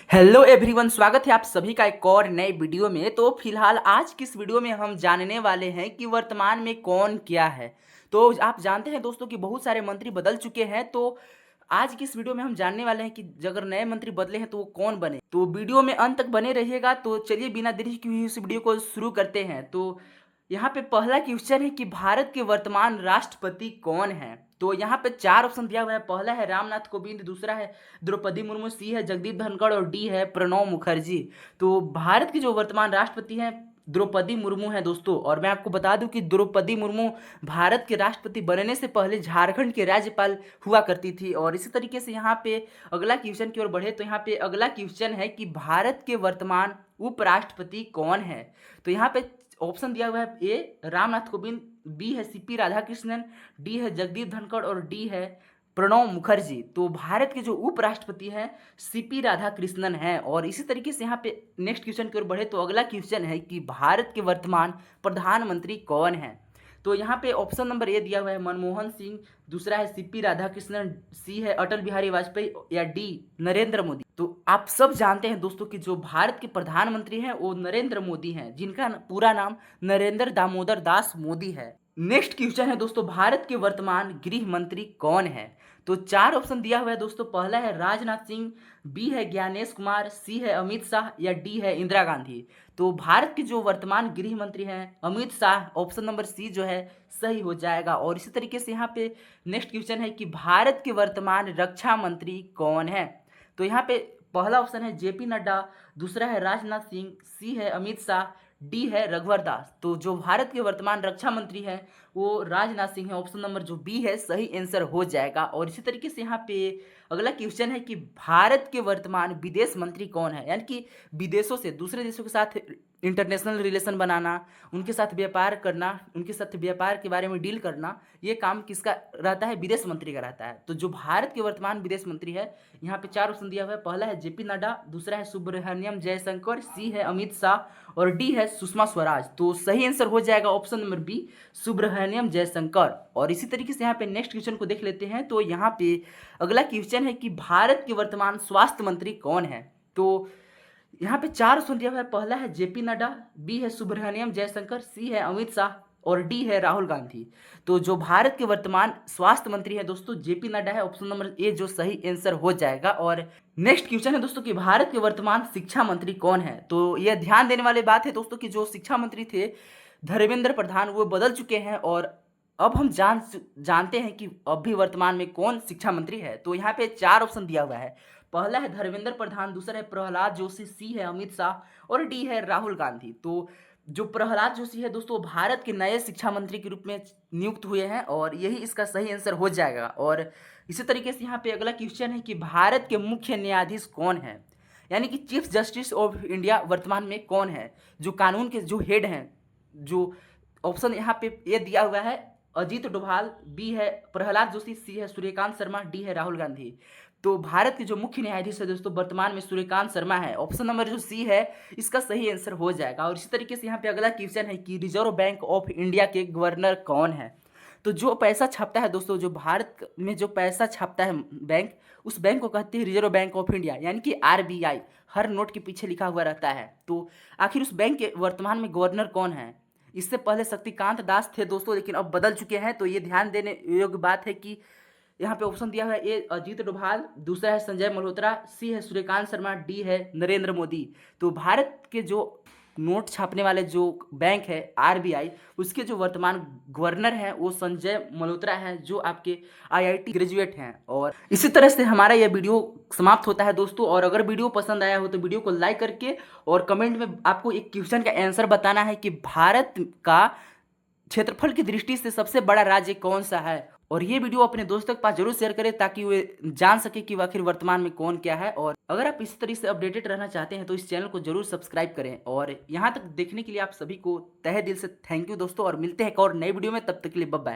Hello everyone, स्वागत है आप सभी का एक और नए वीडियो में। तो फिलहाल आज की इस वीडियो में हम जानने वाले हैं कि वर्तमान में कौन क्या है। तो आप जानते हैं दोस्तों कि बहुत सारे मंत्री बदल चुके हैं। तो आज की इस वीडियो में हम जानने वाले हैं कि अगर नए मंत्री बदले हैं तो वो कौन बने। तो वीडियो में अंत तक बने रहिएगा। तो चलिए बिना देरी किए हुए इस वीडियो को शुरू करते हैं। तो यहाँ पे पहला क्वेश्चन है कि भारत के वर्तमान राष्ट्रपति कौन है। तो यहाँ पे चार ऑप्शन दिया हुआ है। पहला है रामनाथ कोविंद, दूसरा है द्रौपदी मुर्मू, सी है जगदीप धनखड़ और डी है प्रणब मुखर्जी। तो भारत की जो वर्तमान राष्ट्रपति हैं द्रौपदी मुर्मू है दोस्तों। और मैं आपको बता दूं कि द्रौपदी मुर्मू भारत के राष्ट्रपति बनने से पहले झारखंड के राज्यपाल हुआ करती थी। और इसी तरीके से यहाँ पे अगला क्वेश्चन की ओर बढ़े तो यहाँ पे अगला क्वेश्चन है कि भारत के वर्तमान उपराष्ट्रपति कौन है। तो यहाँ पे ऑप्शन दिया हुआ है ए रामनाथ कोविंद, बी है सीपी राधाकृष्णन, डी है जगदीप धनखड़ और डी है प्रणब मुखर्जी। तो भारत के जो उपराष्ट्रपति हैं सीपी राधाकृष्णन हैं। और इसी तरीके से यहाँ पे नेक्स्ट क्वेश्चन की ओर बढ़े तो अगला क्वेश्चन है कि भारत के वर्तमान प्रधानमंत्री कौन है। तो यहाँ पे ऑप्शन नंबर ए दिया हुआ है मनमोहन सिंह, दूसरा है सीपी राधाकृष्णन, सी है अटल बिहारी वाजपेयी या डी नरेंद्र मोदी। तो आप सब जानते हैं दोस्तों कि जो भारत के प्रधानमंत्री हैं वो नरेंद्र मोदी हैं, जिनका पूरा नाम नरेंद्र दामोदर दास मोदी है। नेक्स्ट क्वेश्चन है दोस्तों, भारत के वर्तमान गृह मंत्री कौन है। तो चार ऑप्शन दिया हुआ है दोस्तों। पहला है राजनाथ सिंह, बी है ज्ञानेश कुमार, सी है अमित शाह या डी है इंदिरा गांधी। तो भारत के जो वर्तमान गृह मंत्री हैं Amit Shah, option number C जो है सही हो जाएगा। और इसी तरीके से यहाँ पे नेक्स्ट क्वेश्चन है कि भारत के वर्तमान रक्षा मंत्री कौन है। तो यहाँ पे पहला ऑप्शन है जेपी नड्डा, दूसरा है राजनाथ सिंह, सी है अमित शाह, डी है रघुवर दास। तो जो भारत के वर्तमान रक्षा मंत्री हैं वो राजनाथ सिंह है। ऑप्शन नंबर जो बी है सही आंसर हो जाएगा। और इसी तरीके से यहाँ पे अगला क्वेश्चन है कि भारत के वर्तमान विदेश मंत्री कौन है, यानी कि विदेशों से दूसरे देशों के साथ इंटरनेशनल रिलेशन बनाना, उनके साथ व्यापार करना, उनके साथ व्यापार के बारे में डील करना, ये काम किसका रहता है, विदेश मंत्री का रहता है। तो जो भारत के वर्तमान विदेश मंत्री है यहाँ पे चार ऑप्शन दिया हुआ है। पहला है जेपी नड्डा, दूसरा है सुब्रमण्यम जयशंकर, सी है अमित शाह और डी है सुषमा स्वराज। तो सही आंसर हो जाएगा option number B Subrahmanyam Jaishankar. और इसी तरीके से यहाँ पे नेक्स्ट क्वेश्चन को देख लेते हैं। तो यहाँ पे अगला क्वेश्चन है कि भारत के वर्तमान स्वास्थ्य मंत्री कौन है। तो यहाँ पे चार ऑप्शन दिया हुआ है। पहला है जेपी नड्डा, बी है सुब्रमण्यम जयशंकर, सी है अमित शाह और डी है राहुल गांधी। तो जो भारत के वर्तमान स्वास्थ्य मंत्री है दोस्तों जेपी नड्डा है, ऑप्शन नंबर ए जो सही आंसर हो जाएगा। और नेक्स्ट क्वेश्चन है दोस्तों कि भारत के वर्तमान शिक्षा मंत्री कौन है। तो यह ध्यान देने वाली बात है दोस्तों कि जो शिक्षा मंत्री थे धर्मेंद्र प्रधान वो बदल चुके हैं। और अब हम जानते हैं कि अभी वर्तमान में कौन शिक्षा मंत्री है। तो यहाँ पे चार ऑप्शन दिया हुआ है। पहला है धर्मेंद्र प्रधान, दूसरा है प्रहलाद जोशी, सी है अमित शाह और डी है राहुल गांधी। तो जो प्रहलाद जोशी है दोस्तों भारत के नए शिक्षा मंत्री के रूप में नियुक्त हुए हैं और यही इसका सही आंसर हो जाएगा। और इसी तरीके से यहाँ पे अगला क्वेश्चन है कि भारत के मुख्य न्यायाधीश कौन है, यानी कि चीफ जस्टिस ऑफ इंडिया वर्तमान में कौन है, जो कानून के जो हेड हैं। जो ऑप्शन यहाँ पे ये दिया हुआ है अजीत डोभाल, बी है प्रहलाद जोशी, सी है सूर्यकांत शर्मा, डी है राहुल गांधी। तो भारत के जो मुख्य न्यायाधीश है दोस्तों वर्तमान में सूर्यकांत शर्मा है। ऑप्शन नंबर जो सी है इसका सही आंसर हो जाएगा। और इसी तरीके से यहाँ पे अगला क्वेश्चन है कि रिजर्व बैंक ऑफ इंडिया के गवर्नर कौन है। तो जो पैसा छापता है दोस्तों, जो भारत में जो पैसा छापता है बैंक, उस बैंक को कहते हैं रिजर्व बैंक ऑफ इंडिया, यानी कि आरबीआई। हर नोट के पीछे लिखा हुआ रहता है। तो आखिर उस बैंक के वर्तमान में गवर्नर कौन है। इससे पहले शक्तिकांत दास थे दोस्तों, लेकिन अब बदल चुके हैं। तो ये ध्यान देने योग्य बात है कि यहाँ पे ऑप्शन दिया हुआ है ए अजीत डोभाल, दूसरा है संजय मल्होत्रा, सी है सूर्यकांत शर्मा, डी है नरेंद्र मोदी। तो भारत के जो नोट छापने वाले जो बैंक है आरबीआई, उसके जो वर्तमान गवर्नर हैं वो संजय मल्होत्रा हैं, जो आपके आईआईटी ग्रेजुएट हैं। और इसी तरह से हमारा यह वीडियो समाप्त होता है दोस्तों। और अगर वीडियो पसंद आया हो तो वीडियो को लाइक करके और कमेंट में आपको एक क्वेश्चन का आंसर बताना है कि भारत का क्षेत्रफल की दृष्टि से सबसे बड़ा राज्य कौन सा है। और ये वीडियो अपने दोस्तों के पास जरूर शेयर करें ताकि वे जान सके कि आखिर वर्तमान में कौन क्या है। और अगर आप इसी तरह से अपडेटेड रहना चाहते हैं तो इस चैनल को जरूर सब्सक्राइब करें। और यहाँ तक देखने के लिए आप सभी को तहे दिल से थैंक यू दोस्तों। और मिलते हैं एक और नई वीडियो में, तब तक के लिए बाय बाय।